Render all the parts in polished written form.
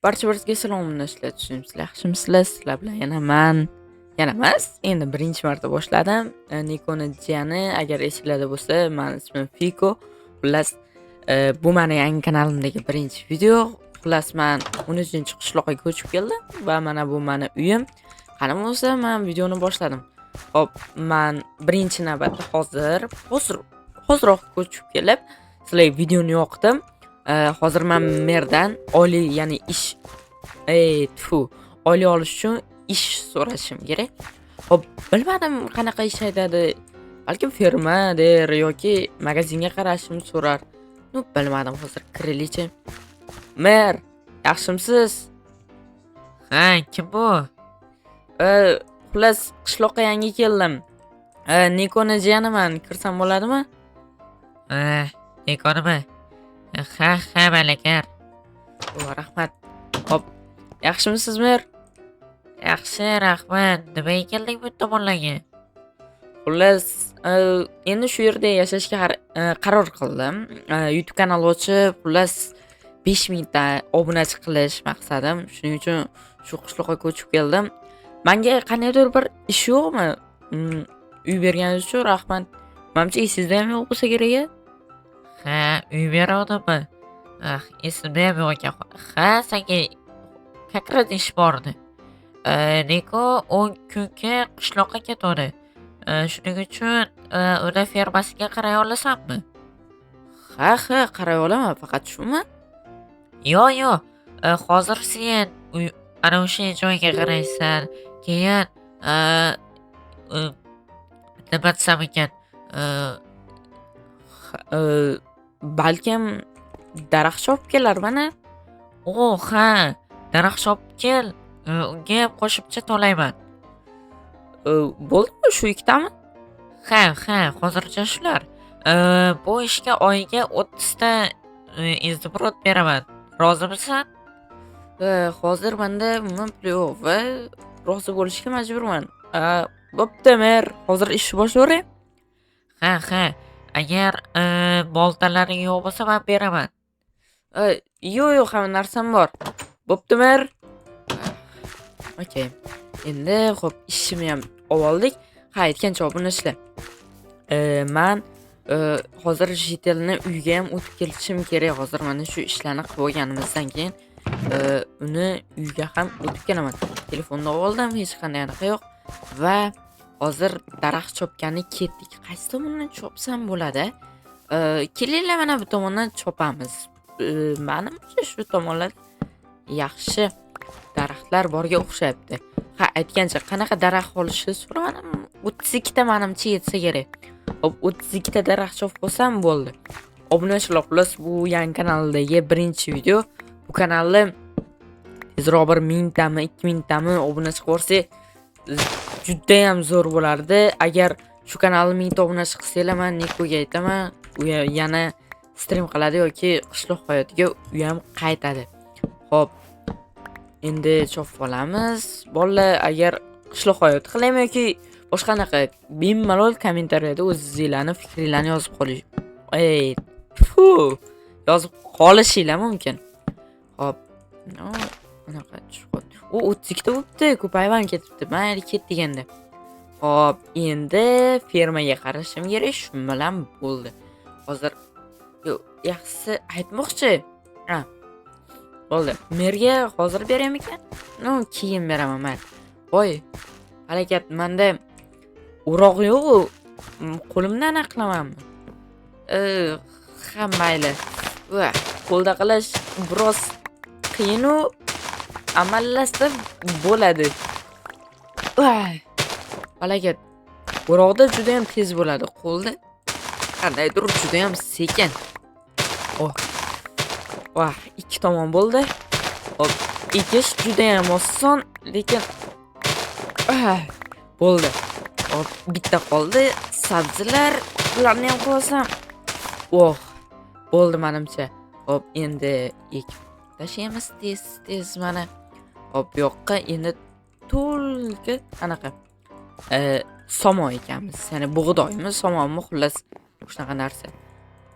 Barcha salomlar tushunibsizlar, yaxshimisizlar? Sizlar bilan yana emas, endi birinchi marta boshladim. Nikoni jiyani, agar esinglarda bo'lsa, meni ismim Fiko. Xullas, bu meni yangi kanalimdagi birinchi video. Xullas, men 13-qishloqqa ko'chib keldim va mana bu meni uyim. Qani bo'lsa, men videoni boshladim. Hop, men birinchi navbatda hoziroq ko'chib kelib, sizlarga videoni yoqdim. Hozir men merdan oliy, ya'ni ish oliy olish uchun ish so'rashim kerak. Hop, bilmadim qanaqa ish aytadi. Balkim fermadir yoki magazinga qarashim so'rar. Bilmadim, hozir kirilichi. Mer, yaxshimisiz? Ha, kim bu? Xullas, qishloqqa yangi keldim. Nikoni jiyaniman, kirsam bo'ladimi? Nikonimi? Ha, malakar. Rahmat. Hop, yaxshimisiz Mer? Yaxshi, rahmat. Nimaga kelding bu tomonlarga? Xullas, endi shu yerda yashashga qaror qildim. YouTube kanal ochib, xullas 5000 ta obunachi qilish maqsadim. Shuning uchun shu qishloqqa ko'chib keldim. Menga qanaydir bir ish yo'qmi? Uy berganingiz uchun rahmat. Menimcha esingizda ham yo'q bo'lsa kerak. Ha, uy beradimi? Esimda ham yo'q ekan. Ha, senga kakrat ish bor edi. Niko 10 kunga qishloqqa ketadi. Shuning uchun uni fermasiga qaray olasanmi? Ha, qaray olaman, faqat shumi? Yo'q. Hozir sen ana o'sha joyga qaraysan. Keyin nima desam ekan? Balkim daraxt olib kelar mana. Ha, daraxt olib kel. Unga ham qo'shimcha to'layman. Bo'ldimi shu ikkitami? Ha, hozircha shular. Bu ishga oyiga 30 ta izdibrod beraman. Rozimisan? Hozir menda umuman pul yo'q va rozi bo'lishga majburman. Bo'pti, Mer, hozir ishni boshlayveray. Ha. Agar boltalaring yo'q bo'lsa, men beraman. Yo'q, hamma narsam bor. Bo'pti, Mer. Okay. Endi xo'p, ishimni ham oldik. Aytgancha obunashlar. Men hozir Jitelni uyga ham o'tib kelishim kerak. Hozir mana shu ishlarni qilib bo'lganimizdan keyin uni uyga ham o'tib kelaman. Telefonni oldim, hech qanday anaqa yo'q va hozir daraxt chopgani ketdik. Qaysi tomondan chopsam bo'ladi? Kelinglar, mana bu tomondan chopamiz. Menimcha shu tomonlar yaxshi daraxtlar borga o'xshayapti. Ha, aytgancha qanaqa daraxt olishni so'radim. 32 ta menimcha yetsa kerak. Hop, 32 ta daraxt chopib olsam bo'ldi. Obunachilar, xullas, bu yangi kanaldagi birinchi video. Bu kanalni tezroq bir 1000 tami, 2000 tami obunachi qilsa juda ham zo'r bo'lardi. Agar shu kanalni 1000 ta obunachi qilsanglar, men Nikoga aytaman, u yana stream qiladi yoki qishloq hayotiga u ham qaytadi. Xo'p, endi chopib olamiz. Bolalar, agar qishloq hayoti qilaymi yoki boshqa qanaqa, bemalol kommentariyada o'zingizlarning fikringizni yozib qoling. Yozib qolishinglar mumkin. Xo'p, anaqa chiqdi. U 32 ta bo'libdi, ko'payib ketibdi. Mayli, ketdik endi. Xo'p, endi fermaga qarashim kerak, shu bilan bo'ldi. Hozir yaxshisi aytmoqchi. Bo'ldi. Merga hozir beraymi ekan? Keyin beraman men. Voy, harakat, menda o'roq yo'q. Qo'limdan anaqa qilamanmi? Mayli. Qo'lda qilish biroz qiyin-u, amallashsa bo'ladi. Harakat. O'roqda juda ham tez bo'ladi, qo'lda qandaydir juda ham sekin. Ikki tomon bo'ldi. Hop, ekish juda ham oson, lekin bo'ldi. Hop, bitta qoldi. Sabzilar, ularni ham qo'ysam. Bo'ldi menimcha. Hop, endi ekib tashlaymiz tez mana. Hop, bu yoqqa endi to'lga anaqa somo ekanmiz. Ya'ni bug'doymi, somonmi, xullas shunaqa narsa.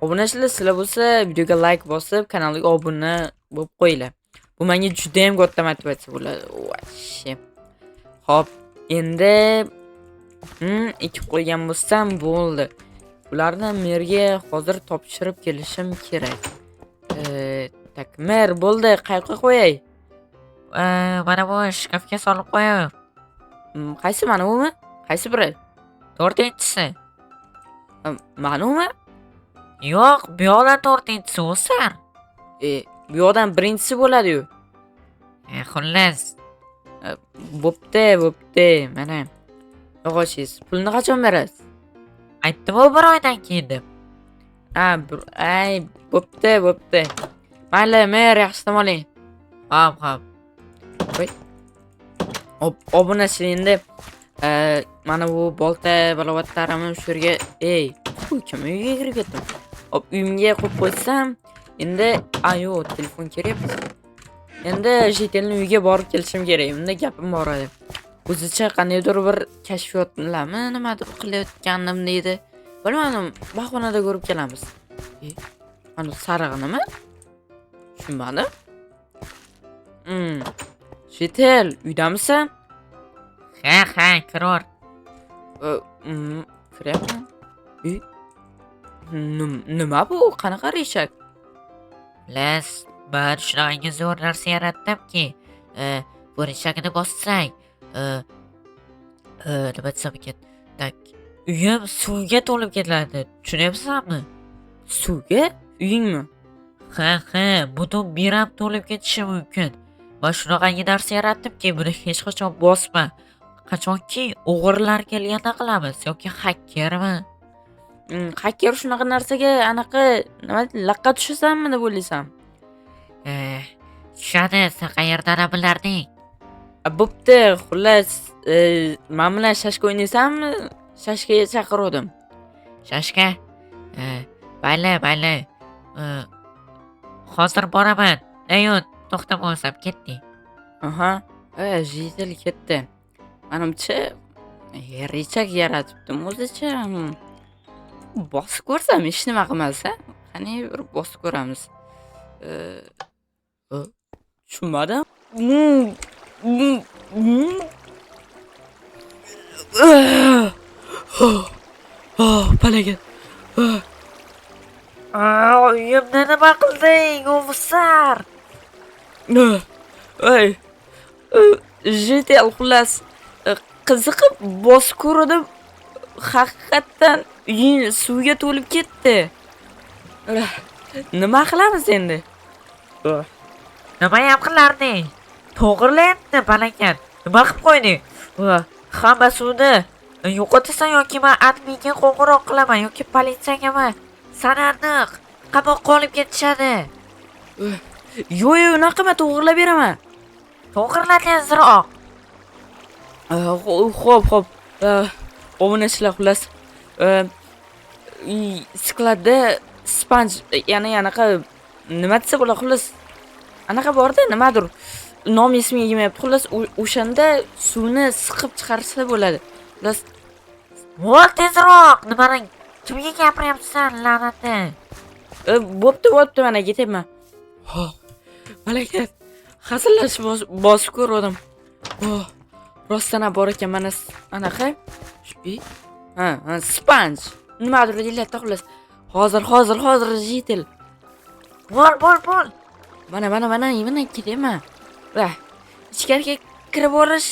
Obunachilar, sizlar bo'lsa videoga like bosib, kanalga obuna bo'lib qo'yinglar. Bu menga juda ham katta motivatsiya bo'ladi. Vosh. Xo'p, endi ekib qo'ygan bo'lsam bo'ldi. Ularni merga hozir topshirib kelishim kerak. Tak, mer bo'ldi, qayerga qo'yay? Mana bu shkafga solib qo'yaman. Qaysi mana bumi? Qaysi biri? 4-inchisi. Mana bumi? Yo'q, bu yoqdan 4-inchisi o'sar. Bu yoqdan birinchisi bo'ladi-yu. Xullas, Bo'pti. Mana. Yog'ochingiz. Pulni qachon berasiz? aytdim-ku 1 oydan keyin deb. Ay, bo'pti. Mayli, mer yaxshi dam oling. Xo'p. Obunachi endi mana bu bolta balovatlarimni shu yerga, kim uyga kirib ketdim. Hop, uyimga qo'yib qo'ysam, endi ayo, telefon kerak. Endi Jitelni uyga borib kelishim kerak. Unda gapim bor edi. O'zicha qandaydir bir kashfiyotlarmi, nimadir qilayotganim deydi. Bilmadim, bahonada ko'rib kelamiz. Mana sariq nima? Tushunmadim. Jitel, uydamisan? Ha, kiror. Kiryapman. Nima bu? Qanaqa reshak? Xullas, men shunaqangi zo'r narsa yaratdimki, bu reshakni bossang, nima desam ekan? Tak, uyim suvga to'lib ketadi. Tushunyapsanmi? Suvga? Uyingmi? Ha, butun biram to'lib ketishi mumkin. Men shunaqangi narsa yaratdimki, buni hech qachon bosma. Qachonki o'g'irlar kelganda qilamiz yoki hakkermi? Hacker shunaqa narsaga anaqa nima laqqa tushasanmi deb o'ylaysan? Tushadi, sen qayerdan bilarding? Bo'pti, xullas, men bilan shashka o'ynaysanmi? Shashkaga chaqirdim. Shashka? Mayli. Hozir boraman. Ayol, to'xtamasam ketding. Aha, Jitel ketdi. Menimcha, rechak yaratibdim o'zicha. Bosib ko'rsam hech nima qilmasa, qani bir bosib ko'ramiz. Tushunmadim. Palagat. Uyimni nima qilding, o'g'sar? Jitel, xullas, qiziqib bosib ko'rdim. Haqiqatan uying suvga to'lib ketdi. Nima qilamiz endi? Nima ham qilarding? To'g'rilayapti, balakat. Nima qilib qo'yding? Hamma suvni yo'qotasan yoki men adminga qo'ng'iroq qilaman yoki politsiyagami? Sani aniq qamoqqa olib ketishadi. Yo'q, unaqa emas, to'g'rilab beraman. To'g'rila tezroq. Xo'p. Obunachilar, xullas, skladda sponj, ya'ni anaqa nima desa bo'ladi, xullas, anaqa borda, nimadir. Nom ismiga kelmayapti. Xullas, o'shanda suvni siqib chiqarsa bo'ladi. Xullas, Voy tezroq. Nimani kimga gapiryapsan, la'nati? bo'pti, mana ketyapman. Malakat, hasallash bosib ko'rdim. Rostdan bor ekan, mana anaqa. Sponj. Nimadir deyiladi, xullas. Hozir Jitel. Bol. Mana ketyapman. Ichkariga kirib borish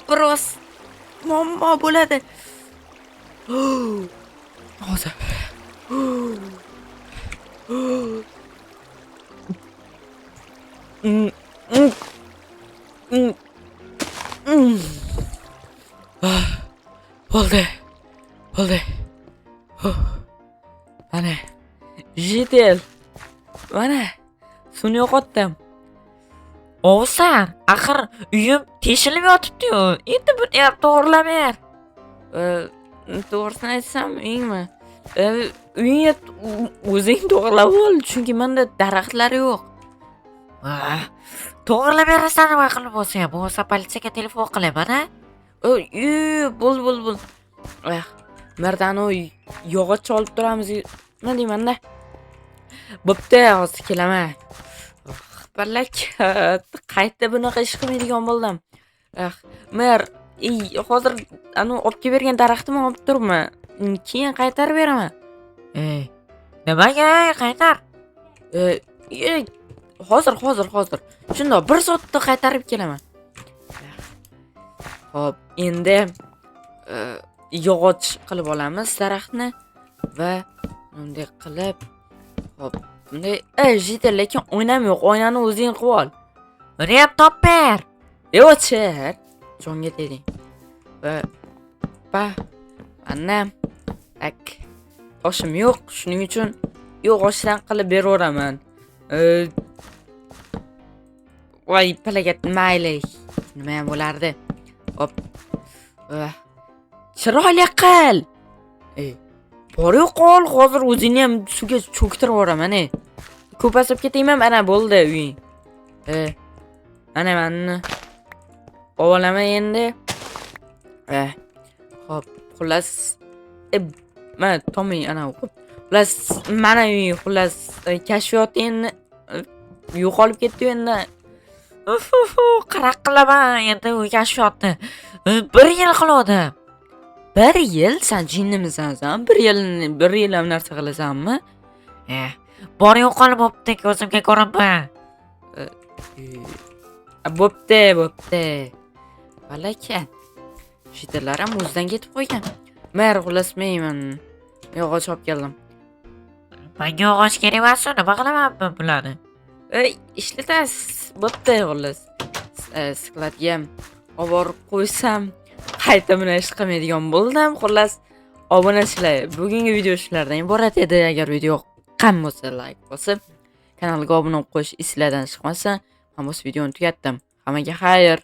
biroz muammo bo'ladi. Hozir. Bo'ldi. Mana Jitel. Mana suvni yo'qotdim. O'g'sar, axir uyim teshilib yotibdi-yu. Endi buni ham to'g'rilab ber. To'g'risini aytsam, uyingmi? Uyingga o'zing to'g'rilab ol, chunki menda daraxtlar yo'q. To'g'rilab berasan nima qilib bo'lsa ham. Bo'lsa politsiyaga telefon qilaman-a? Bo'l. Mardani yog'och olib turamiz. Nima deyman-da? Bo'pti, hozir kelaman. balak qayta bunaqa ish qilmaydigan bo'ldim. Mer hozir anu olib kelib bergan daraxtimni olib turibman. Keyin qaytarib beraman. Nimaga qaytar? Hozir. Shundoq 1 soatda qaytarib kelaman. Xo'p, endi yog'och qilib olamiz daraxtni va bunday qilib xo'p, bunday lekin oynam yo'q. Oynani o'zing qilib ol. Buni ham top ber. O'chir. Jonga tegding. Va ana toshim yo'q, shuning uchun yog'ochdan qilib beraveraman. Voy, palagat mayli. Nima ham bo'lardi? Hop. Chiroyli qil. Bor-yo'q qol, hozir o'zingni ham suvga cho'ktirib yuboraman. Ko'pasib ketayman, mana bo'ldi uying. Mana meni ovolaman endi. Hop, xullas mana toming ana o'qib. Xullas mana uying, xullas kashfiyot endi yo'qolib ketdi endi. Qaraq qilaman endi u kashfiyotni. 1 yil qiladi. 1 yil? Sen jinnimisan sen? 1 yil ham narsa qilasanmi? Bor yo'qolib bo'pti, ko'zimga ko'rinma. Bo'pti. Balaka. Shitalar ham o'zidan ketib qo'ygan. Mer xullas men yog'och olib keldim. Menga yog'och kerak emas, nima qilaman bularni? Ishlatasiz. Bo'pti xullas. Skladga olib qo'ysam, qayta buni ish qilmaydigan bo'ldim. Xullas, obunachilar, bugungi video shulardan iborat edi. Agar video yoqqan bo'lsa, like bosib, kanalga obuna bo'lib qo'yish esingizdan chiqmasa, men bu videoni tugatdim. Hammaga xayr.